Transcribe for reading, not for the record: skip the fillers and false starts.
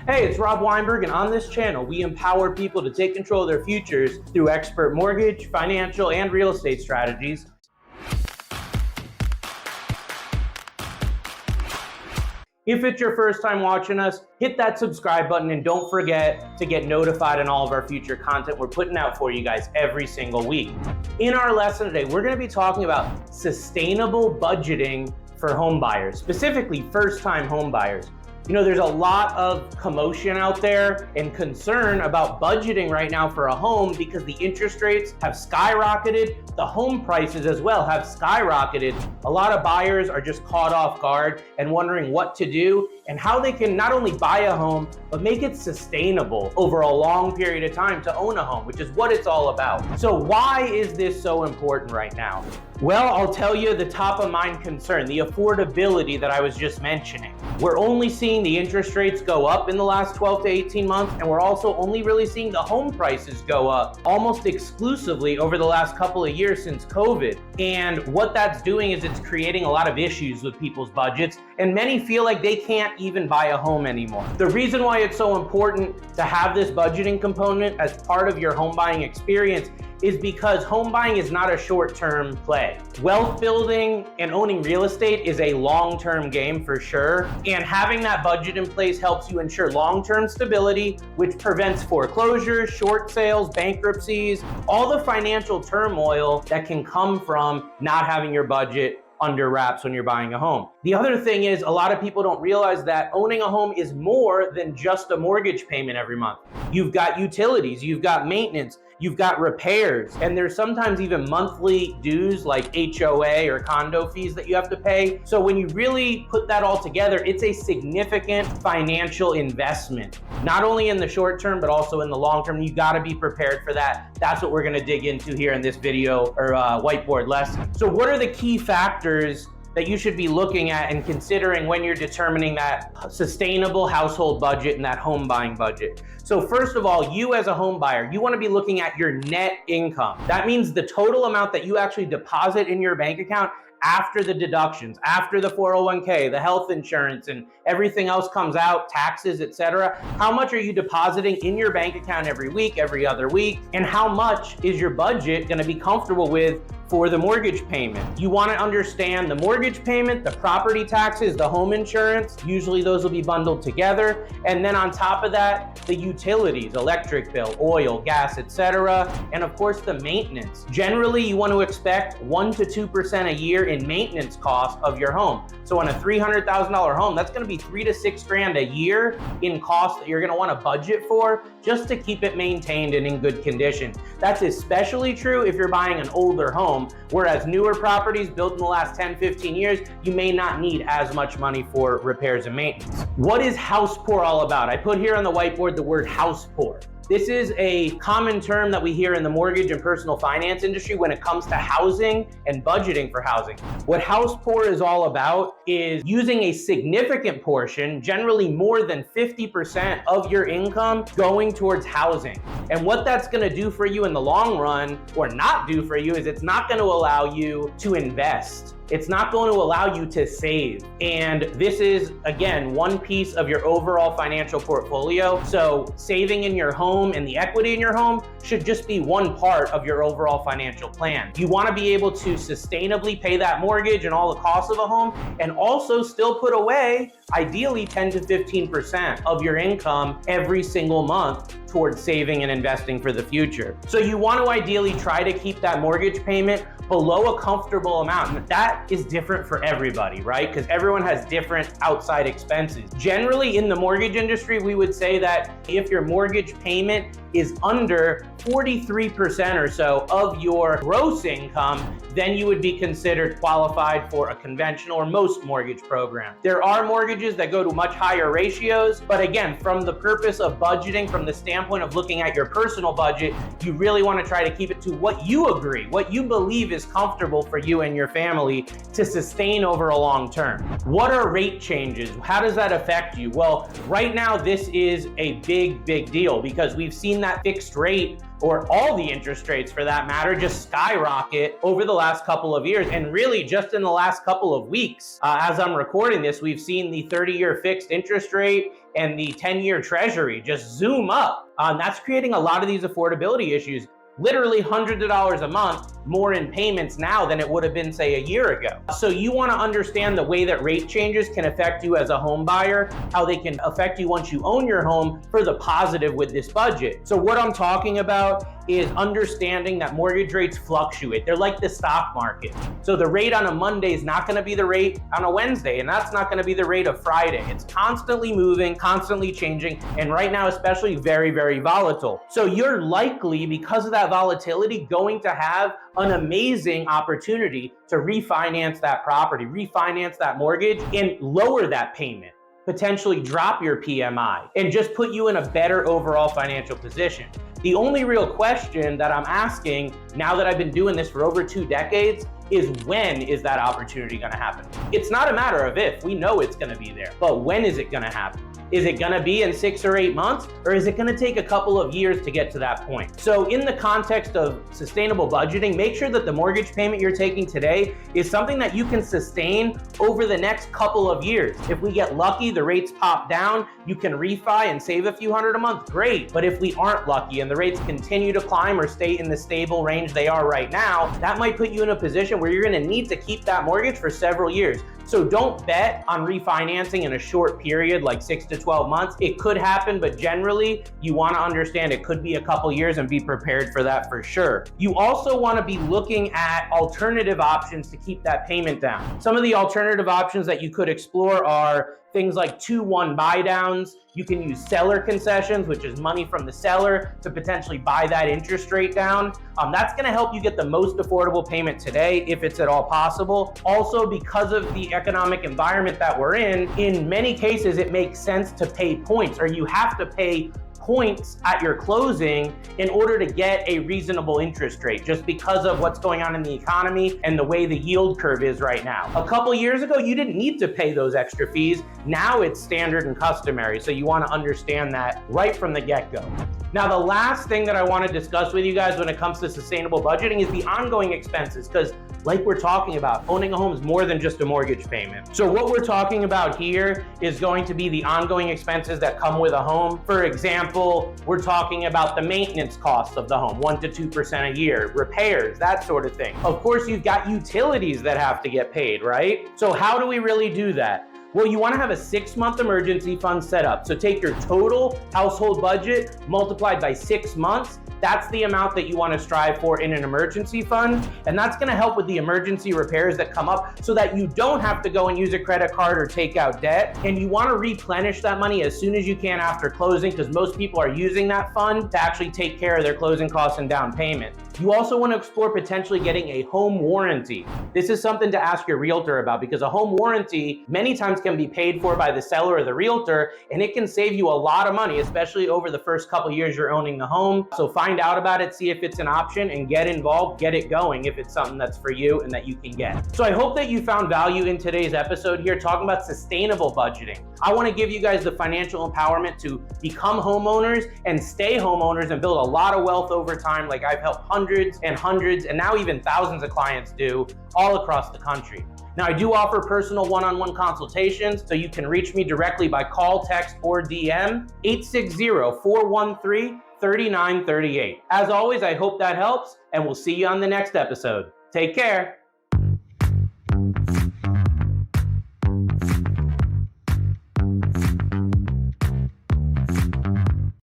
Hey, it's Rob Weinberg, and on this channel, we empower people to take control of their futures through expert mortgage, financial, and real estate strategies. If it's your first time watching us, hit that subscribe button and don't forget to get notified on all of our future content we're putting out for you guys every single week. In our lesson today, we're going to be talking about sustainable budgeting for home buyers, specifically first-time home buyers. You know, there's a lot of commotion out there and concern about budgeting right now for a home because the interest rates have skyrocketed. The home prices as well have skyrocketed. A lot of buyers are just caught off guard and wondering what to do and how they can not only buy a home, but make it sustainable over a long period of time to own a home, which is what it's all about. So why is this so important right now? Well, I'll tell you the top of mind concern, the affordability that I was just mentioning. We're only seeing the interest rates go up in the last 12 to 18 months, and we're also only really seeing the home prices go up almost exclusively over the last couple of years since COVID. And what that's doing is it's creating a lot of issues with people's budgets, and many feel like they can't even buy a home anymore. The reason why it's so important to have this budgeting component as part of your home buying experience is because home buying is not a short-term play. Wealth building and owning real estate is a long-term game for sure, and having that budget in place helps you ensure long-term stability, which prevents foreclosures, short sales, bankruptcies, all the financial turmoil that can come from not having your budget under wraps when you're buying a home. The other thing is a lot of people don't realize that owning a home is more than just a mortgage payment every month. You've got utilities, you've got maintenance, you've got repairs, and there's sometimes even monthly dues like HOA or condo fees that you have to pay. So when you really put that all together, it's a significant financial investment, not only in the short term, but also in the long term. You gotta be prepared for that. That's what we're gonna dig into here in this video or whiteboard lesson. So what are the key factors that you should be looking at and considering when you're determining that sustainable household budget and that home buying budget? So first of all, you as a home buyer, you want to be looking at your net income. That means the total amount that you actually deposit in your bank account after the deductions, after the 401k, the health insurance, and everything else comes out, taxes, etc. How much are you depositing in your bank account every week, every other week? And how much is your budget going to be comfortable with for the mortgage payment? You want to understand the mortgage payment, the property taxes, the home insurance. Usually those will be bundled together. And then on top of that, the utilities, electric bill, oil, gas, etc. And of course the maintenance. Generally, you want to expect 1 to 2% a year in maintenance cost of your home. So on a $300,000 home, that's going to be $3 to $6 grand a year in cost that you're going to want to budget for just to keep it maintained and in good condition. That's especially true if you're buying an older home, whereas newer properties built in the last 10, 15 years, you may not need as much money for repairs and maintenance. What is house poor all about? I put here on the whiteboard the word house poor. This is a common term that we hear in the mortgage and personal finance industry when it comes to housing and budgeting for housing. What house poor is all about is using a significant portion, generally more than 50% of your income, going towards housing. And what that's going to do for you in the long run, or not do for you, is it's not going to allow you to invest. It's not going to allow you to save. And this is, again, one piece of your overall financial portfolio. So saving in your home and the equity in your home should just be one part of your overall financial plan. You want to be able to sustainably pay that mortgage and all the costs of a home, and also still put away, ideally 10 to 15% of your income every single month towards saving and investing for the future. So you want to ideally try to keep that mortgage payment below a comfortable amount. And that is different for everybody, right? Because everyone has different outside expenses. Generally in the mortgage industry, we would say that if your mortgage payment is under 43% or so of your gross income, then you would be considered qualified for a conventional or most mortgage program. There are mortgages that go to much higher ratios, but again, from the purpose of budgeting, from the standpoint of looking at your personal budget, you really want to try to keep it to what you agree, what you believe is comfortable for you and your family to sustain over a long term. What are rate changes? How does that affect you? Well, right now, this is a big deal because we've seen that fixed rate, or all the interest rates for that matter, just skyrocket over the last couple of years. And really just in the last couple of weeks, as I'm recording this, we've seen the 30-year fixed interest rate and the 10-year treasury just zoom up. That's creating a lot of these affordability issues. Literally hundreds of dollars a month more in payments now than it would have been, say, a year ago. So you want to understand the way that rate changes can affect you as a home buyer, how they can affect you once you own your home for the positive with this budget. So what I'm talking about is understanding that mortgage rates fluctuate. They're like the stock market. So the rate on a Monday is not going to be the rate on a Wednesday, and that's not going to be the rate of Friday. It's constantly moving, constantly changing, and right now especially very, very volatile. So you're likely, because of that volatility, going to have an amazing opportunity to refinance that property, refinance that mortgage, and lower that payment, potentially drop your PMI, and just put you in a better overall financial position. The only real question that I'm asking now that I've been doing this for over 2 decades is, when is that opportunity gonna happen? It's not a matter of if, we know it's gonna be there, but when is it gonna happen? Is it gonna be in 6 or 8 months, or is it gonna take a couple of years to get to that point? So in the context of sustainable budgeting, make sure that the mortgage payment you're taking today is something that you can sustain over the next couple of years. If we get lucky, the rates pop down, you can refi and save a few hundred a month, great. But if we aren't lucky and the rates continue to climb or stay in the stable range they are right now, that might put you in a position where you're gonna need to keep that mortgage for several years. So don't bet on refinancing in a short period, like 6 to 12 months. It could happen, but generally you want to understand it could be a couple years and be prepared for that for sure. You also want to be looking at alternative options to keep that payment down. Some of the alternative options that you could explore are things like 2-1 buy downs. You can use seller concessions, which is money from the seller to potentially buy that interest rate down. That's gonna help you get the most affordable payment today, if it's at all possible. Also, because of the economic environment that we're in many cases, it makes sense to pay points, or you have to pay points at your closing in order to get a reasonable interest rate, just because of what's going on in the economy and the way the yield curve is right now. A couple years ago, you didn't need to pay those extra fees. Now it's standard and customary, so you want to understand that right from the get-go. Now, the last thing that I want to discuss with you guys when it comes to sustainable budgeting is the ongoing expenses, because like we're talking about, owning a home is more than just a mortgage payment. So what we're talking about here is going to be the ongoing expenses that come with a home. For example, we're talking about the maintenance costs of the home, 1 to 2% a year, repairs, that sort of thing. Of course, you've got utilities that have to get paid, right? So how do we really do that? Well, you want to have a 6-month emergency fund set up. So take your total household budget multiplied by 6 months. That's the amount that you want to strive for in an emergency fund. And that's going to help with the emergency repairs that come up so that you don't have to go and use a credit card or take out debt. And you want to replenish that money as soon as you can after closing, because most people are using that fund to actually take care of their closing costs and down payment. You also want to explore potentially getting a home warranty. This is something to ask your realtor about, because a home warranty many times can be paid for by the seller or the realtor, and it can save you a lot of money, especially over the first couple years you're owning the home. So find out about it, see if it's an option, and get involved, get it going if it's something that's for you and that you can get. So I hope that you found value in today's episode here, talking about sustainable budgeting. I want to give you guys the financial empowerment to become homeowners and stay homeowners and build a lot of wealth over time, like I've helped hundreds and now even thousands of clients do all across the country. Now, I do offer personal one-on-one consultations, so you can reach me directly by call, text, or DM, 860-413-3938. As always, I hope that helps, and we'll see you on the next episode. Take care.